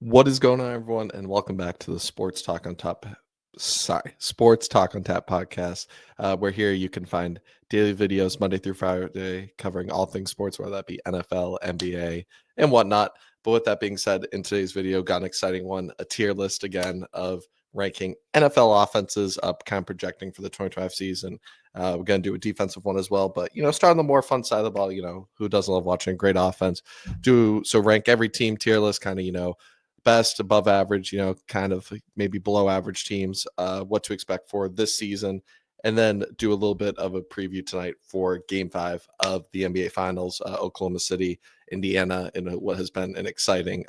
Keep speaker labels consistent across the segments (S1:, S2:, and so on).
S1: What is going on, everyone, and welcome back to the Sports Talk on Tap podcast. Where here you can find daily videos Monday through Friday covering all things sports, whether that be NFL, NBA, and whatnot. But with that being said, in today's video, got an exciting one, a tier list again of ranking NFL offenses up, kind of projecting for the 2025 season. We're going to do a defensive one as well, but, start on the more fun side of the ball, who doesn't love watching great offense? Rank every team tier list, kind of, best, above average, kind of maybe below average teams, what to expect for this season, and then do a little bit of a preview tonight for Game 5 of the NBA Finals, Oklahoma City, Indiana, in what has been an exciting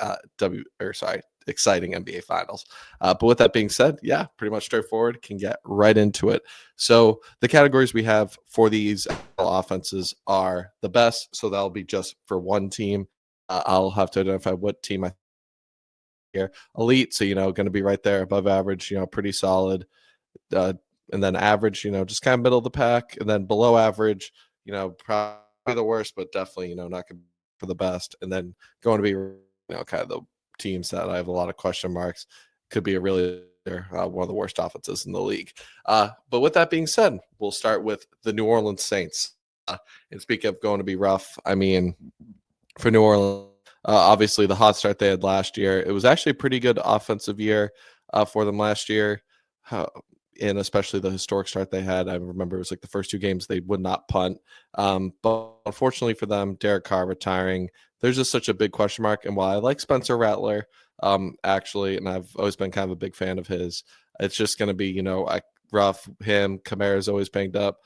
S1: exciting NBA Finals. But with that being said, yeah, pretty much straightforward. Can get right into it. So the categories we have for these offenses are the best. So that'll be just for one team. I'll have to identify what team I here. Elite, so going to be right there above average, pretty solid. And then average, just kind of middle of the pack, and then below average, probably the worst, but definitely, not going to be for the best. And then going to be, kind of the teams that I have a lot of question marks. Could be a really one of the worst offenses in the league. But with that being said, we'll start with the New Orleans Saints. And speaking of going to be rough, I mean, for New Orleans, obviously, the hot start they had last year. It was actually a pretty good offensive year for them last year, and especially the historic start they had. I remember it was like the first two games they would not punt. But unfortunately for them, Derek Carr retiring, there's just such a big question mark. And while I like Spencer Rattler, actually, and I've always been kind of a big fan of his, it's just going to be, rough. Him, Kamara's always banged up.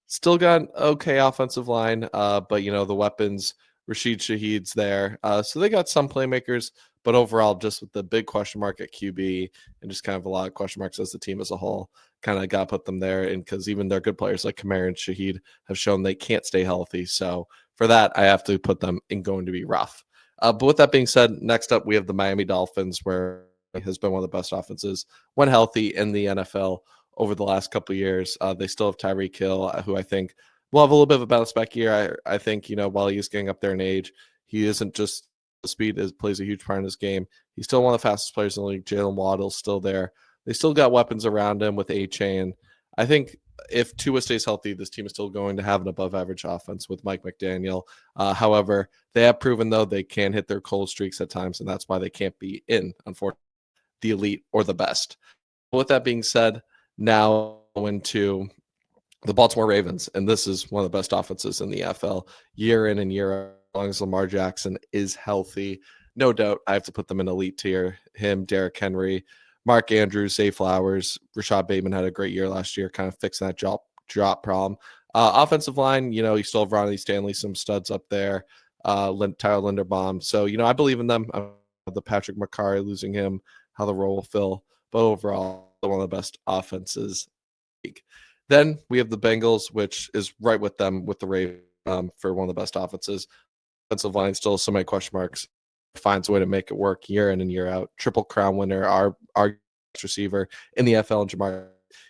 S1: Still got an okay offensive line, but, the weapons – Rashid Shaheed's there. So they got some playmakers, but overall, just with the big question mark at QB and just kind of a lot of question marks as the team as a whole, kind of got to put them there. And because even their good players like Kamara and Shaheed have shown they can't stay healthy. So for that, I have to put them in going to be rough. But with that being said, next up, we have the Miami Dolphins, where it has been one of the best offenses when healthy in the NFL over the last couple of years. They still have Tyreek Hill, who I think will have a little bit of a bounce back year. I think, while he's getting up there in age, he isn't just the speed plays a huge part in his game. He's still one of the fastest players in the league. Jalen Waddle's still there. They still got weapons around him with A-Chain. I think if Tua stays healthy, this team is still going to have an above average offense with Mike McDaniel. However, they have proven, though, they can hit their cold streaks at times, and that's why they can't be in, unfortunately, the elite or the best. But with that being said, now into the Baltimore Ravens, and this is one of the best offenses in the NFL year in and year out, as long as Lamar Jackson is healthy. No doubt I have to put them in elite tier. Him, Derrick Henry, Mark Andrews, Zay Flowers, Rashad Bateman had a great year last year, kind of fixing that drop problem. Offensive line, you still have Ronnie Stanley, some studs up there, Tyler Linderbaum. So, I believe in them. The Patrick McCarry, losing him, how the role will fill. But overall, one of the best offenses in the league. Then we have the Bengals, which is right with them with the Ravens for one of the best offenses. Offensive line still so many question marks. Finds a way to make it work year in and year out. Triple Crown winner, our receiver in the NFL, and Jamar.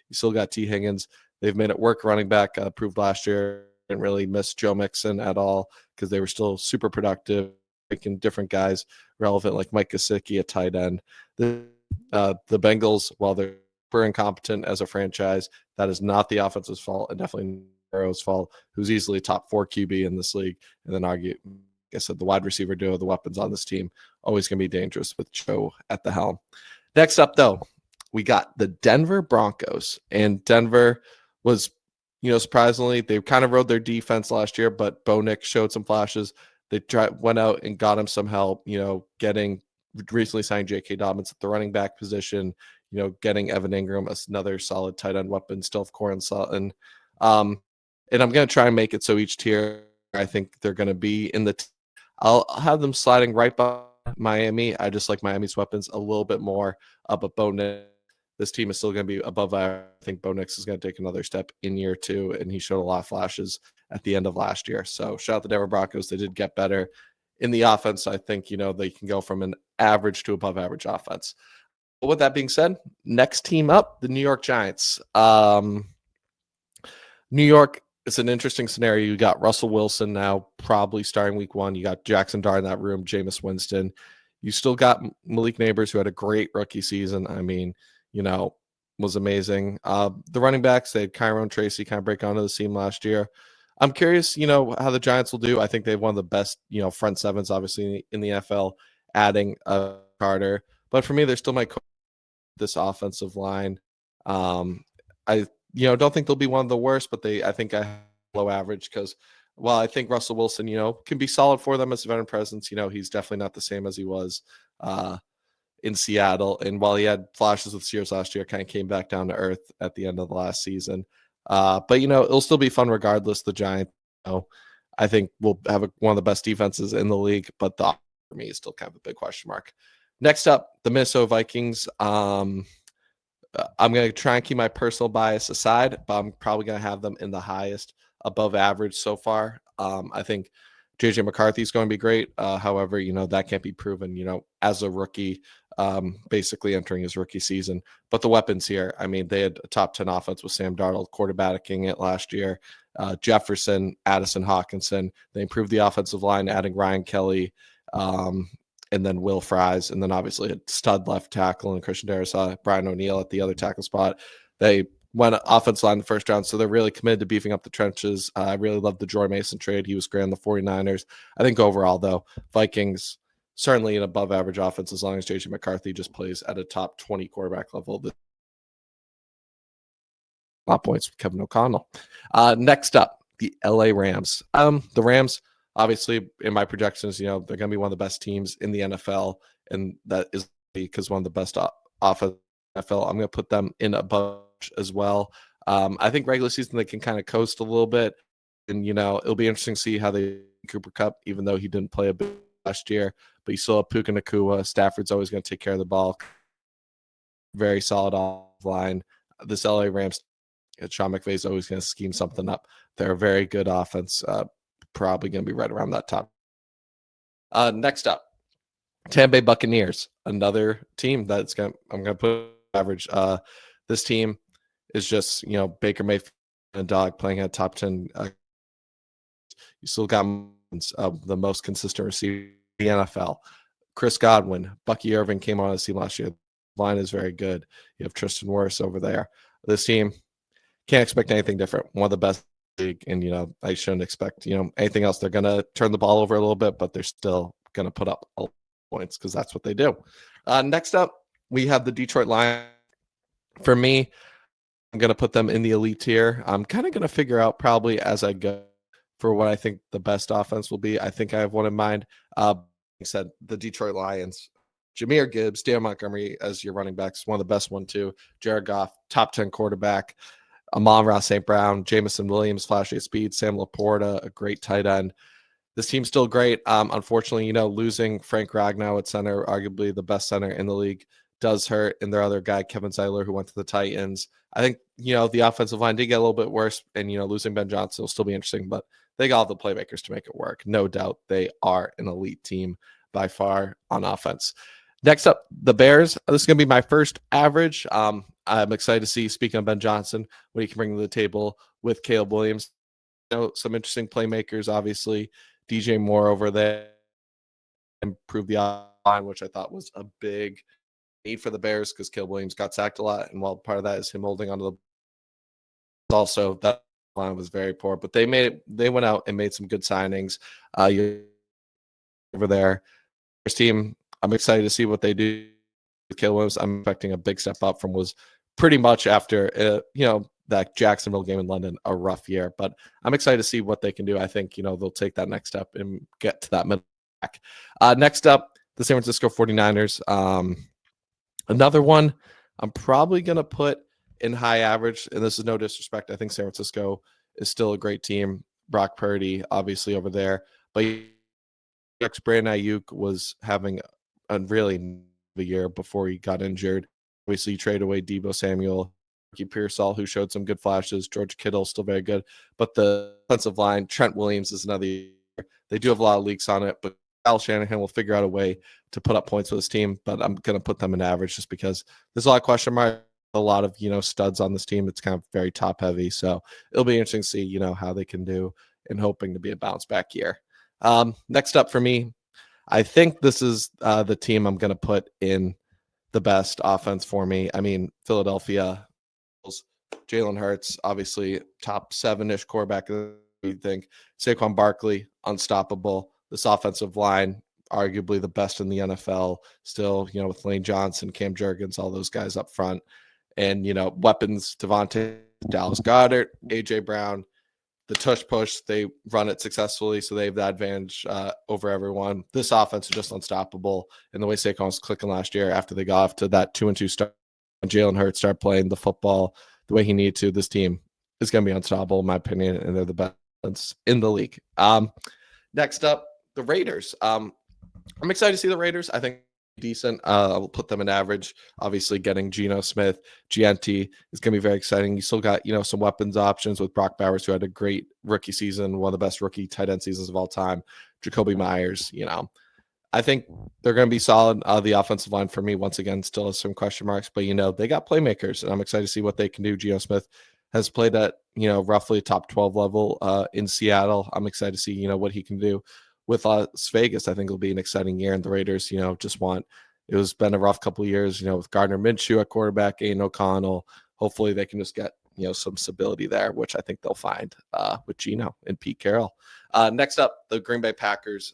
S1: You still got T. Higgins. They've made it work. Running back proved last year. Didn't really miss Joe Mixon at all because they were still super productive, making different guys relevant, like Mike Gesicki, a tight end. The Bengals, while they're incompetent as a franchise, that is not the offense's fault, and definitely Arrow's fault, who's easily top 4 QB in this league. And then like I said, the wide receiver duo, the weapons on this team, always going to be dangerous with Joe at the helm. Next up, though, we got the Denver Broncos. And Denver was, surprisingly, they kind of rode their defense last year, but Bo Nix showed some flashes. They went out and got him some help, getting recently signed J.K. Dobbins at the running back position, getting Evan Ingram, another solid tight end weapon, still have Courtland Sutton. And I'm going to try and make it so each tier, I think they're going to be in the I'll have them sliding right by Miami. I just like Miami's weapons a little bit more. But Bo Nix, this team is still going to be above that. I think Bo Nix is going to take another step in year 2, and he showed a lot of flashes at the end of last year. So shout out the Denver Broncos. They did get better in the offense. I think, they can go from an average to above average offense. But with that being said, next team up, the New York Giants. New York is an interesting scenario. You got Russell Wilson now probably starting week 1. You got Jackson Dart in that room, Jameis Winston. You still got Malik Neighbors, who had a great rookie season. I mean, was amazing. The running backs, they had Kyron Tracy kind of break onto the scene last year. I'm curious, how the Giants will do. I think they have one of the best, front sevens, obviously, in the NFL, adding Carter. But for me, they're still my this offensive line. I don't think they'll be one of the worst, but I think I have low average because while I think Russell Wilson, can be solid for them as a veteran presence, he's definitely not the same as he was in Seattle. And while he had flashes with Sears last year, kind of came back down to earth at the end of the last season. But it'll still be fun regardless. The Giants, I think will have one of the best defenses in the league, but for me is still kind of a big question mark. Next up, the Minnesota Vikings. I'm going to try and keep my personal bias aside, but I'm probably going to have them in the highest above average so far. I think JJ McCarthy is going to be great. However, that can't be proven, as a rookie, basically entering his rookie season. But the weapons here, I mean, they had a top 10 offense with Sam Darnold quarterbacking it last year. Jefferson, Addison Hawkinson. They improved the offensive line, adding Ryan Kelly, and then Will Fries, and then obviously a stud left tackle and Christian Darrisaw, Brian O'Neill at the other tackle spot. They went offensive line the first round, so they're really committed to beefing up the trenches. I really love the Joy Mason trade. He was great on the 49ers. I think overall, though, Vikings certainly an above average offense as long as JJ McCarthy just plays at a top 20 quarterback level. Lot points with Kevin O'Connell. Next up, the LA Rams. The Rams, obviously, in my projections, they're going to be one of the best teams in the NFL, and that is because one of the best offense in the NFL. I'm going to put them in above as well. I think regular season they can kind of coast a little bit, and it'll be interesting to see how they Cooper Kupp, even though he didn't play a bit last year. But you still have Puka Nacua. Stafford's always going to take care of the ball. Very solid line. This LA Rams, Sean McVay is always going to scheme something up. They're a very good offense. Probably going to be right around that top. Next up, Tampa Bay Buccaneers, another team I'm going to put average. This team is just Baker Mayfield and a dog playing at top 10. You still got the most consistent receiver in the NFL. Chris Godwin, Bucky Irving came on the team last year. The line is very good. You have Tristan Wirfs over there. This team can't expect anything different. One of the best league, and I shouldn't expect anything else. They're going to turn the ball over a little bit, but they're still going to put up points because that's what they do. Next up, we have the Detroit Lions. For me, I'm going to put them in the elite tier. I'm kind of going to figure out probably as I go for what I think the best offense will be. I think I have one in mind. Like I said, the Detroit Lions, Jahmyr Gibbs, Dan Montgomery as your running backs, one of the best one too. Jared Goff, top 10 quarterback. Amon-Ra St. Brown, Jameson Williams, flashy speed, Sam Laporta, a great tight end. This team's still great. Unfortunately, losing Frank Ragnow at center, arguably the best center in the league, does hurt. And their other guy, Kevin Zeitler, who went to the Titans. I think, the offensive line did get a little bit worse, and, losing Ben Johnson will still be interesting, but they got all the playmakers to make it work. No doubt they are an elite team by far on offense. Next up, the Bears. This is going to be my first average. I'm excited to see, speaking of Ben Johnson, what he can bring to the table with Caleb Williams. Some interesting playmakers, obviously. DJ Moore over there improved the line, which I thought was a big need for the Bears because Caleb Williams got sacked a lot. And while part of that is him holding onto the also that line was very poor. But they went out and made some good signings over there. First team, I'm excited to see what they do with Caleb Williams. I'm expecting a big step up from was pretty much after that Jacksonville game in London, a rough year. But I'm excited to see what they can do. I think they'll take that next step and get to that middle back. Next up, the San Francisco 49ers. Another one I'm probably going to put in high average, and this is no disrespect. I think San Francisco is still a great team. Brock Purdy, obviously, over there. But Brandon Ayuk was having a really year before he got injured. Obviously, you trade away Deebo Samuel, Ricky Pearsall, who showed some good flashes. George Kittle, still very good. But the offensive line, Trent Williams is another year. They do have a lot of leaks on it, but Kyle Shanahan will figure out a way to put up points for this team. But I'm going to put them in average just because there's a lot of question marks, a lot of, studs on this team. It's kind of very top heavy. So it'll be interesting to see, how they can do and hoping to be a bounce back year. Next up for me, I think this is the team I'm going to put in the best offense for me. I mean, Philadelphia, Jalen Hurts, obviously top 7-ish quarterback. You think Saquon Barkley, unstoppable. This offensive line, arguably the best in the NFL. Still, with Lane Johnson, Cam Jurgens, all those guys up front, and weapons: Devontae, Dallas Goedert, AJ Brown. The tush push, they run it successfully, so they have that advantage over everyone. This offense is just unstoppable, and the way Saquon was clicking last year after they got off to that 2-2 start, and Jalen Hurts started playing the football the way he needed to, this team is going to be unstoppable, in my opinion, and they're the best in the league. Next up, the Raiders. I'm excited to see the Raiders. I think decent. I'll put them in average. Obviously, getting Geno Smith, GNT is going to be very exciting. You still got, some weapons options with Brock Bowers, who had a great rookie season, one of the best rookie tight end seasons of all time. Jacoby Myers, I think they're going to be solid. The offensive line for me, once again, still has some question marks, but they got playmakers, and I'm excited to see what they can do. Geno Smith has played at roughly top 12 level in Seattle. I'm excited to see what he can do with Las Vegas. I think it'll be an exciting year, and the Raiders, it has been a rough couple of years, with Gardner Minshew at quarterback, Aiden O'Connell. Hopefully they can just get some stability there, which I think they'll find with Geno and Pete Carroll. Next up, the Green Bay Packers.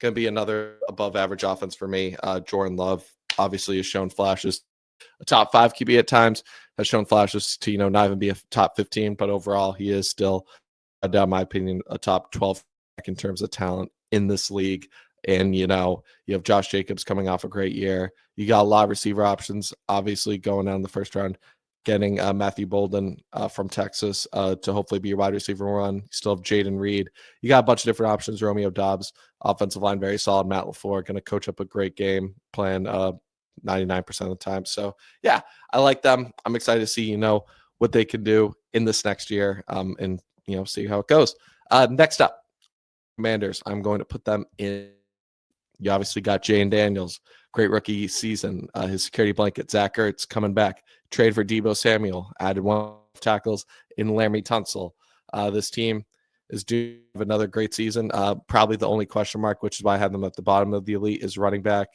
S1: Going to be another above average offense for me. Jordan Love obviously has shown flashes. A top 5 QB at times, has shown flashes to not even be a top 15, but overall he is still, in my opinion, a top 12 in terms of talent in this league. And you have Josh Jacobs coming off a great year. You got a lot of receiver options, obviously going down the first round, getting Matthew Bolden from Texas to hopefully be your wide receiver one. You still have Jaden Reed. You got a bunch of different options. Romeo Dobbs, offensive line, very solid. Matt LaFleur going to coach up a great game, playing 99% of the time. So yeah, I like them. I'm excited to see, what they can do in this next year, and see how it goes. Next up, Commanders. I'm going to put them in. You obviously got Jane Daniels, great rookie season. His security blanket, Zach Ertz, coming back. Trade for Deebo Samuel, added 1 tackles in Laramie Tunsil. This team is due to have another great season. Probably the only question mark, which is why I have them at the bottom of the elite, is running back.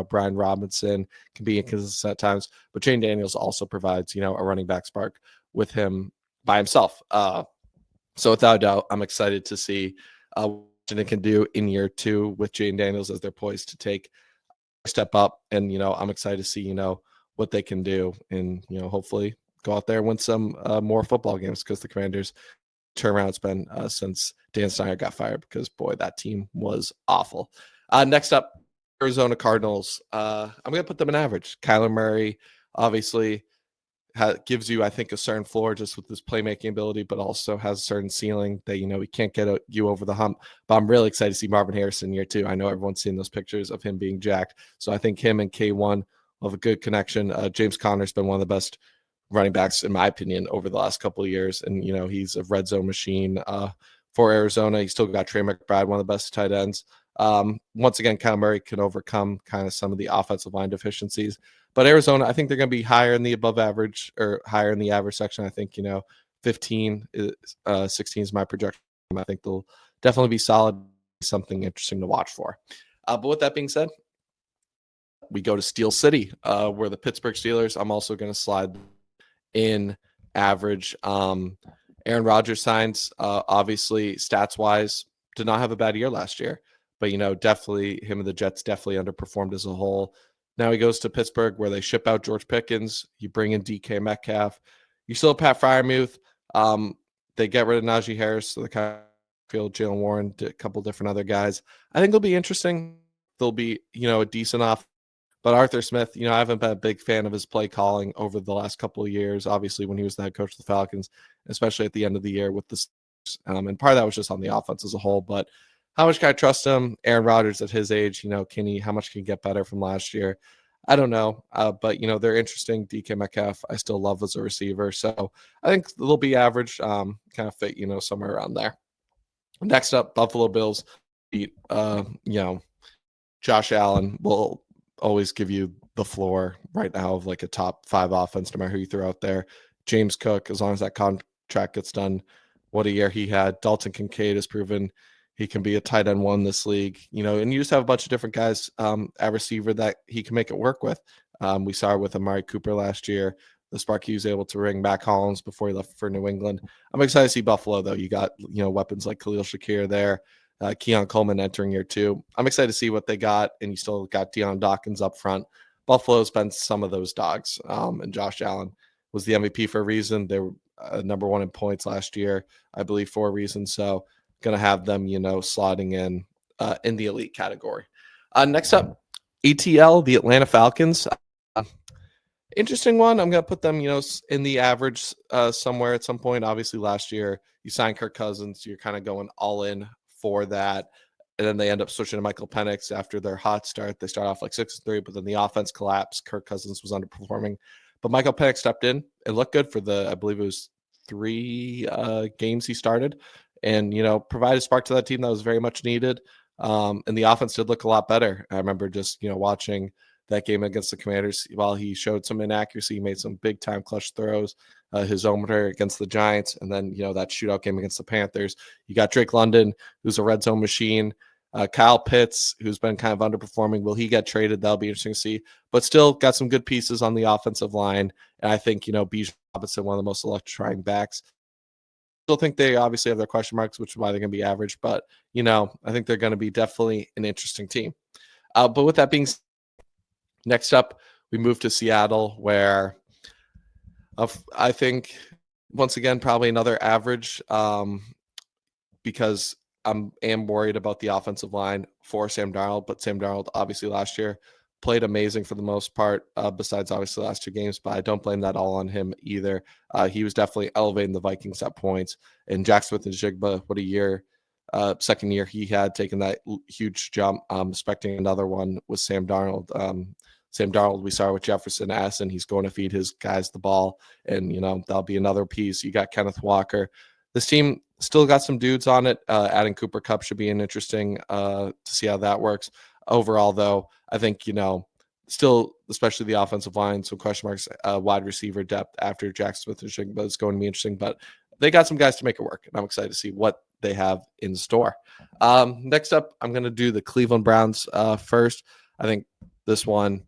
S1: Brian Robinson can be inconsistent at times, but Jane Daniels also provides, a running back spark with him by himself. So without a doubt, I'm excited to see what Washington can do in year 2 with Jane Daniels as they're poised to take a step up. And, I'm excited to see, what they can do and, hopefully go out there and win some more football games, because the Commanders turnaround's been since Dan Snyder got fired, because, boy, that team was awful. Next up, Arizona Cardinals. I'm going to put them in average. Kyler Murray, obviously, gives you, I think, a certain floor just with his playmaking ability, but also has a certain ceiling that, he can't get you over the hump. But I'm really excited to see Marvin Harrison year 2. I know everyone's seen those pictures of him being jacked. So I think him and K1 will have a good connection. James Conner's been one of the best running backs, in my opinion, over the last couple of years. And, he's a red zone machine for Arizona. He's still got Trey McBride, one of the best tight ends. Once again, Kyle Murray can overcome kind of some of the offensive line deficiencies. But Arizona, I think they're going to be higher in the above average, or higher in the average section. I think, 15 is 16 is my projection. I think they'll definitely be solid, something interesting to watch for. But with that being said, we go to Steel City, where the Pittsburgh Steelers, I'm also going to slide in average. Aaron Rodgers signs, obviously, stats-wise, did not have a bad year last year. But, definitely him and the Jets definitely underperformed as a whole. Now he goes to Pittsburgh, where they ship out George Pickens. You bring in DK Metcalf. You still have Pat Freiermuth. They get rid of Najee Harris, so they kind of field Jalen Warren, a couple different other guys. I think it'll be interesting. They'll be, a decent off. But Arthur Smith, I haven't been a big fan of his play calling over the last couple of years, obviously when he was the head coach of the Falcons, especially at the end of the year with the and part of that was just on the offense as a whole. But how much can I trust him? Aaron Rodgers at his age, how much can he get better from last year? I don't know. But, they're interesting. DK Metcalf, I still love as a receiver. So I think they'll be average, kind of fit, somewhere around there. Next up, Buffalo Bills beat, Josh Allen will always give you the floor right now of like a top 5 offense, no matter who you throw out there. James Cook, as long as that contract gets done, what a year he had. Dalton Kincaid has proven He can be a tight end one this league, and you just have a bunch of different guys at receiver that he can make it work with. We saw it with Amari Cooper last year. The spark he was able to bring back Hollins before he left for New England. I'm excited to see Buffalo, though. You got, weapons like Khalil Shakir there, Keon Coleman entering year two. I'm excited to see what they got, and you still got Deion Dawkins up front. Buffalo's been some of those dogs, and Josh Allen was the MVP for a reason. They were number one in points last year, I believe, for a reason. So going to have them, slotting in the elite category. Next up, ETL, the Atlanta Falcons. Interesting one. I'm going to put them, in the average somewhere at some point. Obviously, last year you signed Kirk Cousins. You're kind of going all in for that. And then they end up switching to Michael Penix after their hot start. They start off like 6-3, but then the offense collapsed. Kirk Cousins was underperforming. But Michael Penix stepped in. It looked good for I believe it was 3 games he started. And, provided a spark to that team that was very much needed. And the offense did look a lot better. I remember just, watching that game against the Commanders. While he showed some inaccuracy, he made some big time clutch throws. His opener against the Giants, and then that shootout game against the Panthers. You got Drake London, who's a red zone machine. Kyle Pitts, who's been kind of underperforming. Will he get traded? That'll be interesting to see. But still got some good pieces on the offensive line. And I think, Bijan Robinson, one of the most electrifying backs. Still think they obviously have their question marks, which is why they're going to be average. But, I think they're going to be definitely an interesting team. But with that being said, next up, we move to Seattle, where I think, once again, probably another average because I am worried about the offensive line for Sam Darnold. But Sam Darnold, obviously, last year played amazing for the most part, besides obviously the last 2 games. But I don't blame that all on him either. He was definitely elevating the Vikings at points. And Jack Smith-Njigba, what a year. Second year he had taken that huge jump. Expecting another one with Sam Darnold. Sam Darnold, we saw with Jefferson Assen. He's going to feed his guys the ball, and that'll be another piece. You got Kenneth Walker. This team still got some dudes on it. Adding Cooper Kupp should be an interesting to see how that works. Overall, though, I think still, especially the offensive line, some question marks, wide receiver depth after Jack Smith-Njigba is going to be interesting. But they got some guys to make it work, and I'm excited to see what they have in store. Next up, I'm going to do the Cleveland Browns first. I think this one,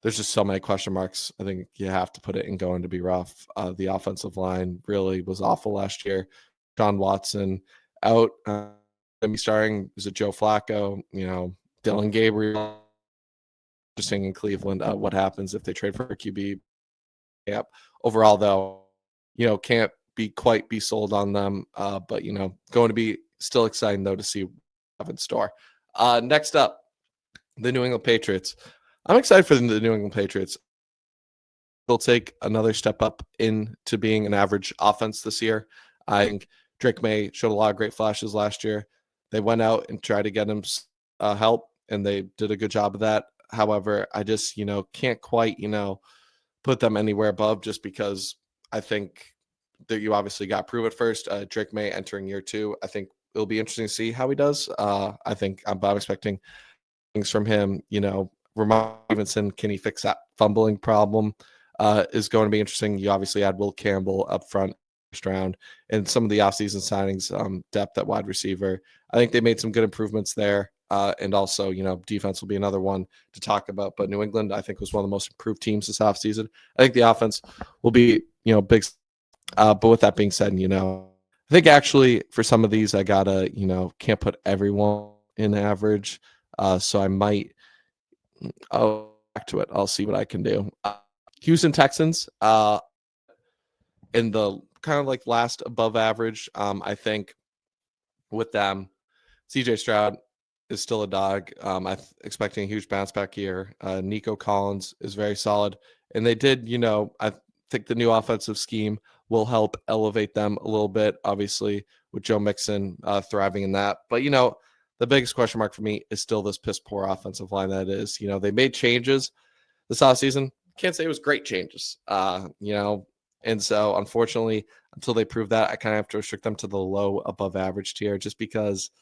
S1: there's just so many question marks. I think you have to put it in going to be rough. The offensive line really was awful last year. Sean Watson out. Starring, is it Joe Flacco? Dylan Gabriel. Interesting in Cleveland. What happens if they trade for a QB? Yep. Overall, though, can't be sold on them. But going to be still exciting though to see what they have in store. Next up, the New England Patriots. I'm excited for the New England Patriots. They'll take another step up into being an average offense this year. I think Drake May showed a lot of great flashes last year. They went out and tried to get him help, and they did a good job of that. However, I just, can't quite, put them anywhere above, just because I think that you obviously got to prove it first. Drake May entering year 2. I think it'll be interesting to see how he does. I think I'm expecting things from him, Ramon Stevenson, can he fix that fumbling problem? Is going to be interesting. You obviously had Will Campbell up front first round, and some of the offseason signings, depth at wide receiver. I think they made some good improvements there. And also, defense will be another one to talk about. But New England, I think, was one of the most improved teams this offseason. I think the offense will be, big. But with that being said, I think actually for some of these, I gotta, can't put everyone in average. So I might. I'll back to it. I'll see what I can do. Houston Texans, in the kind of like last above average. I think with them, CJ Stroud is still a dog. I'm expecting a huge bounce back here. Nico Collins is very solid. And they did, I think the new offensive scheme will help elevate them a little bit, obviously, with Joe Mixon thriving in that. But, the biggest question mark for me is still this piss poor offensive line that is. They made changes this offseason. Can't say it was great changes, and so unfortunately, until they prove that, I kind of have to restrict them to the low above average tier, just because,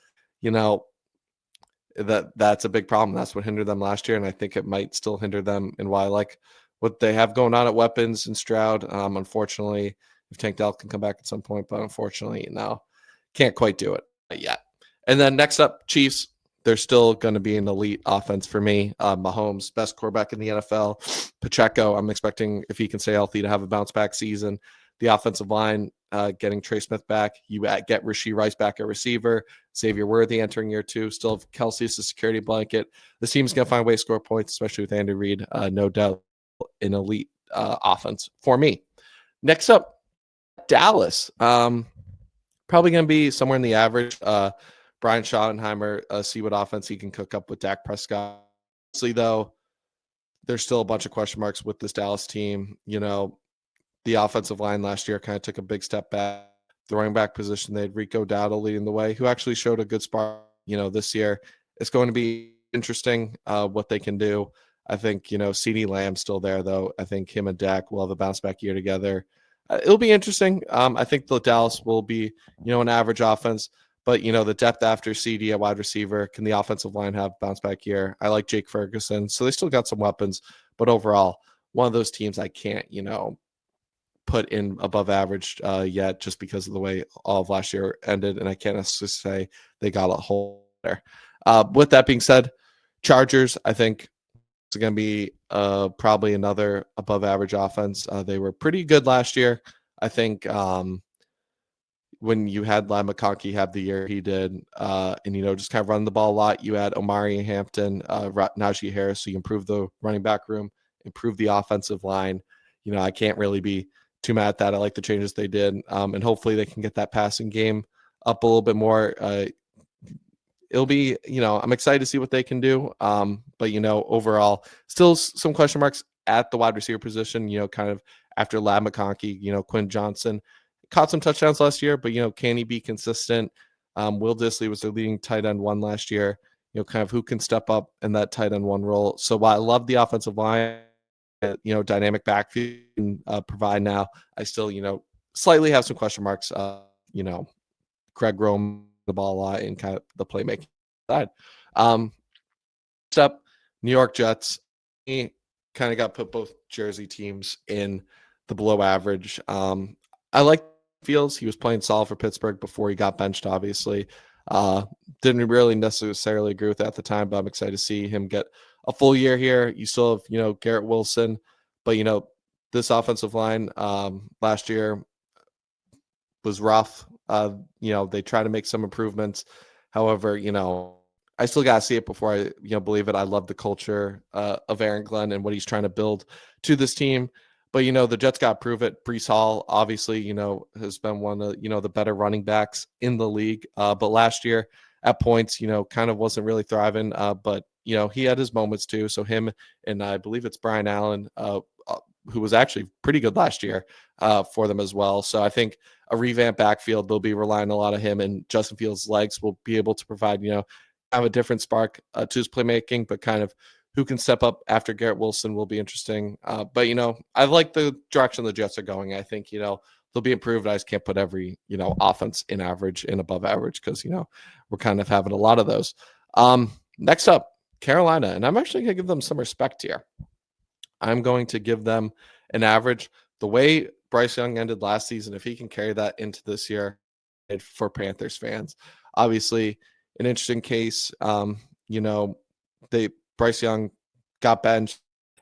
S1: that's a big problem. That's what hindered them last year, and I think it might still hinder them. And why I like what they have going on at weapons and Stroud. Unfortunately, if Tank Dell can come back at some point, but unfortunately, can't quite do it yet. And then next up, Chiefs. They're still going to be an elite offense for me. Mahomes, best quarterback in the NFL. Pacheco, I'm expecting, if he can stay healthy, to have a bounce back season. The offensive line, getting Trey Smith back. You get Rashee Rice back at receiver. Xavier Worthy entering year 2. Still have Kelsey as a security blanket. The team's going to find ways to score points, especially with Andy Reid. No doubt an elite offense for me. Next up, Dallas. Probably going to be somewhere in the average. Brian Schottenheimer, see what offense he can cook up with Dak Prescott. Honestly, though, there's still a bunch of question marks with this Dallas team. The offensive line last year kind of took a big step back. The running back position, they had Rico Dowdle leading the way, who actually showed a good spark, this year. It's going to be interesting what they can do. I think, CeeDee Lamb's still there, though. I think him and Dak will have a bounce back year together. It'll be interesting. I think the Dallas will be, an average offense. But, the depth after CD at wide receiver, can the offensive line have bounce back year? I like Jake Ferguson. So they still got some weapons. But overall, one of those teams I can't, put in above average yet, just because of the way all of last year ended. And I can't necessarily say they got a hole there. With that being said, Chargers, I think it's going to be probably another above average offense. They were pretty good last year. I think when you had Lyle McConkey have the year he did, and, just kind of run the ball a lot, you had Omari Hampton, Najee Harris, so you improve the running back room, improve the offensive line. I can't really be too mad at that. I like the changes they did, and hopefully they can get that passing game up a little bit more. It'll be, I'm excited to see what they can do. But, overall, still some question marks at the wide receiver position, kind of after Lab McConkey, Quinn Johnson caught some touchdowns last year, but, can he be consistent? Will Dissly was the leading tight end 1 last year, kind of who can step up in that tight end 1 role. So while I love the offensive line, dynamic backfield can provide now, I still, slightly have some question marks. Craig Rome the ball a lot and kind of the playmaking side. Next up, New York Jets. He kind of got put both Jersey teams in the below average. I like Fields. He was playing solid for Pittsburgh before he got benched, obviously. Didn't really necessarily agree with that at the time, but I'm excited to see him get a full year here. You still have, Garrett Wilson, but, this offensive line last year was rough. They try to make some improvements. However, I still got to see it before I, believe it. I love the culture of Aaron Glenn and what he's trying to build to this team. But, the Jets got to prove it. Breece Hall, obviously, has been one of, the better running backs in the league. But last year at points, kind of wasn't really thriving. But, he had his moments too. So him and I believe it's Brian Allen, who was actually pretty good last year for them as well. So I think a revamped backfield, they'll be relying a lot on him, and Justin Fields' legs will be able to provide, have a different spark to his playmaking, but kind of who can step up after Garrett Wilson will be interesting. But, I like the direction the Jets are going. I think, they'll be improved. I just can't put every, offense in average and above average because, we're kind of having a lot of those. Next up, Carolina, and I'm actually going to give them some respect here. I'm going to give them an average. The way Bryce Young ended last season, if he can carry that into this year for Panthers fans, obviously an interesting case. Bryce Young got benched.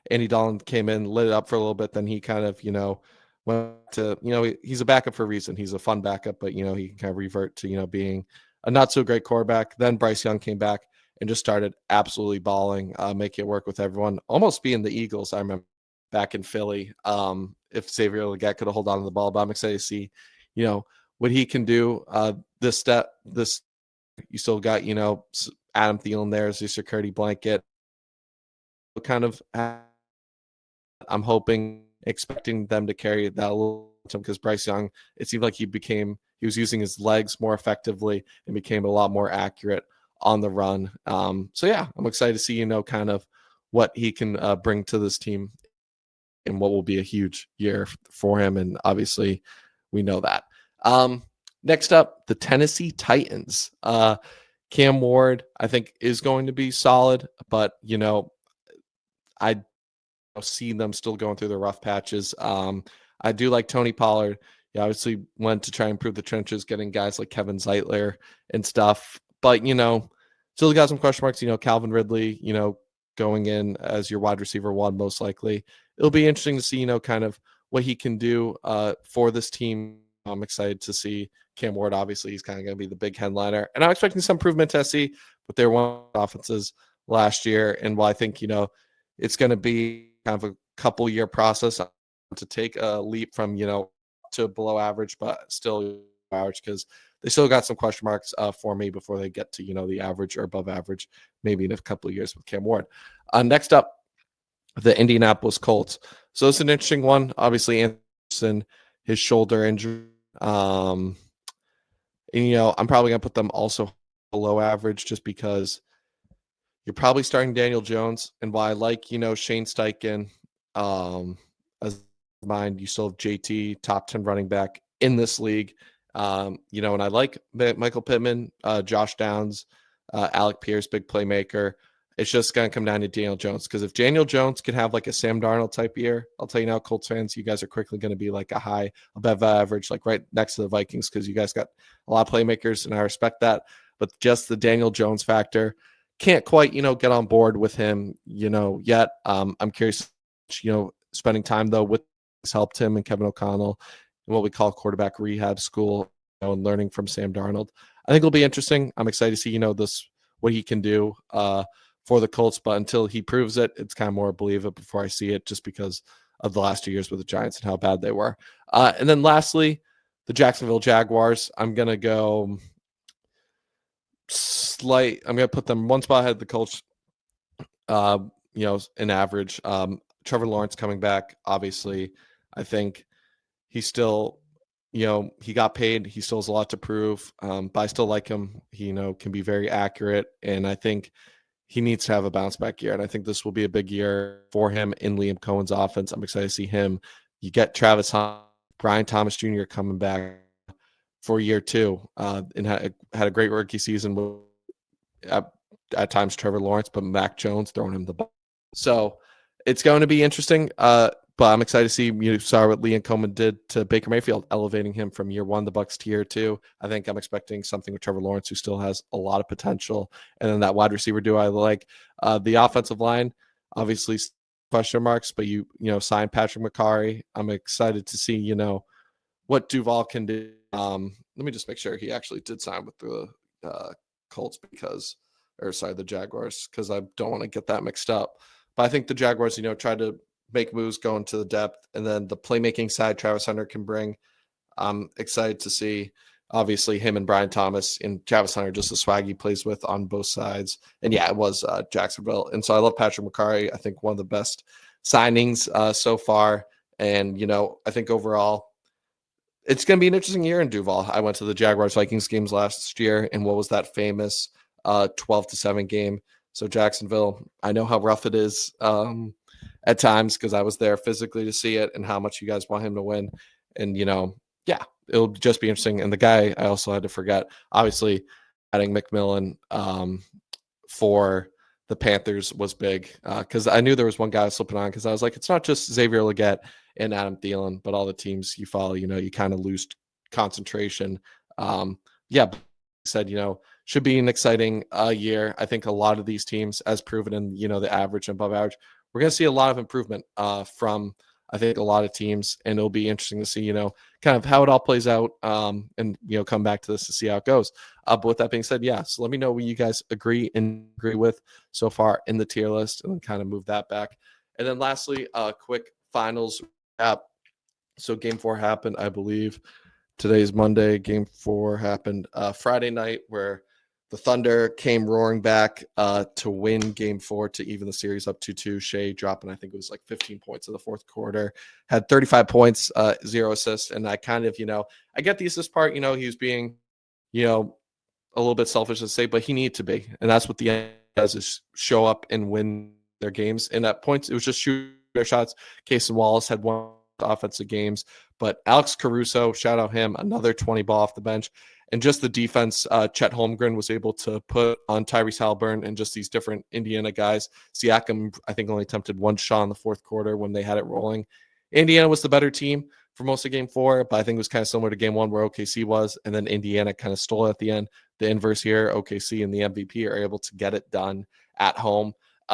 S1: Andy Dalton came in, lit it up for a little bit. Then he kind of, went to, he's a backup for a reason. He's a fun backup, but, he can kind of revert to, being a not so great quarterback. Then Bryce Young came back and just started absolutely balling, making it work with everyone, almost being the Eagles. I remember back in Philly, if Xavier Legette could hold on to the ball, but I'm excited to see, what he can do. This you still got, Adam Thielen there as your security blanket. Kind of, I'm hoping, expecting them to carry that a little because Bryce Young, it seemed like he was using his legs more effectively and became a lot more accurate on the run. So yeah, I'm excited to see, kind of what he can bring to this team and what will be a huge year for him. And obviously we know that. Next up, the Tennessee Titans. Cam Ward, I think, is going to be solid, but, I see them still going through the rough patches. I do like Tony Pollard. He obviously went to try and improve the trenches, getting guys like Kevin Zeitler and stuff. But, still got some question marks. Calvin Ridley, going in as your wide receiver one, most likely. It'll be interesting to see, kind of what he can do for this team. I'm excited to see Cam Ward. Obviously, he's kind of going to be the big headliner. And I'm expecting some improvement to SC, but they're one of the offenses last year. And while I think, it's going to be kind of a couple year process to take a leap from, to below average, but still average, because they still got some question marks for me before they get to, the average or above average, maybe in a couple of years with Cam Ward. Next up, the Indianapolis Colts. So it's an interesting one. Obviously, Anderson, his shoulder injury. And, I'm probably going to put them also below average just because you're probably starting Daniel Jones. And while I like, Shane Steichen, as mind, you still have JT, top 10 running back in this league. And I like Michael Pittman, Josh Downs, Alec Pierce, big playmaker. It's just going to come down to Daniel Jones, because if Daniel Jones could have like a Sam Darnold type year, I'll tell you now, Colts fans, you guys are quickly going to be like a high above average, like right next to the Vikings, because you guys got a lot of playmakers, and I respect that. But just the Daniel Jones factor, can't quite, get on board with him, yet. I'm curious, spending time though with helped him and Kevin O'Connell in what we call quarterback rehab school, and learning from Sam Darnold. I think it'll be interesting. I'm excited to see, what he can do for the Colts, but until he proves it, it's kind of more believe it before I see it, just because of the last 2 years with the Giants and how bad they were. And then lastly, the Jacksonville Jaguars. I'm going to go I'm going to put them one spot ahead of the Colts, in average. Trevor Lawrence coming back, obviously. I think he's still, he got paid. He still has a lot to prove, but I still like him. He, can be very accurate, and I think he needs to have a bounce back year. And I think this will be a big year for him in Liam Cohen's offense. I'm excited to see him. You get Travis Hunt, Brian Thomas Jr. coming back for year two, and had a great rookie season with at times Trevor Lawrence, but Mac Jones throwing him the ball. So it's going to be interesting. But I'm excited to see, you saw what Liam Cohen did to Baker Mayfield, elevating him from year one, the Bucs, to year two. I think I'm expecting something with Trevor Lawrence, who still has a lot of potential. And then that wide receiver duo, I like. The offensive line, obviously question marks, but you signed Patrick McCarry. I'm excited to see, what Duval can do. Let me just make sure he actually did sign with the Colts the Jaguars, because I don't want to get that mixed up. But I think the Jaguars, tried to make moves going to the depth, and then the playmaking side Travis Hunter can bring. I'm excited to see, obviously, him and Brian Thomas, and Travis Hunter, just the swag he plays with on both sides. And yeah, it was Jacksonville. And so I love Patrick McCarry. I think one of the best signings so far. And, I think overall, it's going to be an interesting year in Duval. I went to the Jaguars-Vikings games last year, and what was that famous 12-7 game? So Jacksonville, I know how rough it is at times, because I was there physically to see it, and how much you guys want him to win. And, yeah, it'll just be interesting. And the guy I also had to forget, obviously, adding McMillan for the Panthers was big, because I knew there was one guy slipping on, because I was like, it's not just Xavier Legette and Adam Thielen, but all the teams you follow, you kind of lose concentration. Yeah, said, should be an exciting year. I think a lot of these teams, as proven in, the average and above average, we're going to see a lot of improvement from, I think, a lot of teams, and it'll be interesting to see, kind of how it all plays out, and, come back to this to see how it goes. But with that being said, yeah, so let me know what you guys agree with so far in the tier list, and then kind of move that back. And then lastly, quick finals app. So game 4 happened, I believe. Today's Monday. Game 4 happened Friday night, where the Thunder came roaring back to win game 4 to even the series up 2-2. Shea dropping, I think it was like 15 points in the fourth quarter, had 35 points, 0 assists. And I kind of, I get the assist part, he was being, a little bit selfish to say, but he needed to be. And that's what the end does, is show up and win their games. And at points, it was just shoot their shots. Casey Wallace had one offensive games, but Alex Caruso, shout out him, another 20 ball off the bench. And just the defense, Chet Holmgren was able to put on Tyrese Halliburton and just these different Indiana guys. Siakam, I think, only attempted one shot in the fourth quarter when they had it rolling. Indiana was the better team for most of game 4, but I think it was kind of similar to game 1 where OKC was, and then Indiana kind of stole it at the end. the inverse here. OKC and the MVP are able to get it done at home.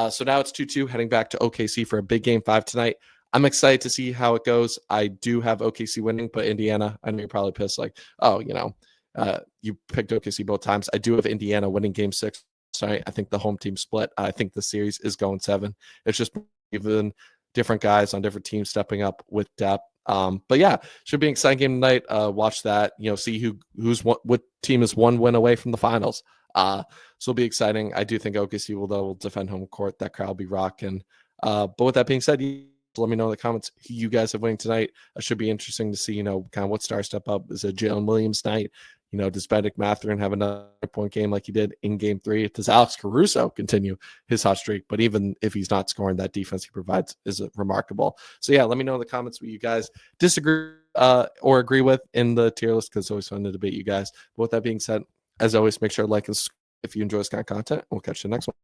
S1: So now it's 2-2 heading back to OKC for a big game 5 tonight. I'm excited to see how it goes. I do have OKC winning, but Indiana, I know you're probably pissed like, oh, you picked OKC both times. I do have Indiana winning game 6 tonight. I think the home team split. I think the series is going 7. It's just even different guys on different teams stepping up with depth. But yeah, should be an exciting game tonight. Watch that, see what team is 1 win away from the finals. So it'll be exciting. I do think OKC will defend home court. That crowd will be rocking. But with that being said, let me know in the comments who you guys have winning tonight. It should be interesting to see, kind of what stars step up. Is it Jalen Williams night? Does Benedict Mathurin have another point game like he did in game 3? Does Alex Caruso continue his hot streak? But even if he's not scoring, that defense he provides is remarkable. So yeah, let me know in the comments what you guys disagree or agree with in the tier list, because it's always fun to debate you guys. But with that being said, as always, make sure to like us if you enjoy this kind of content. We'll catch you next one.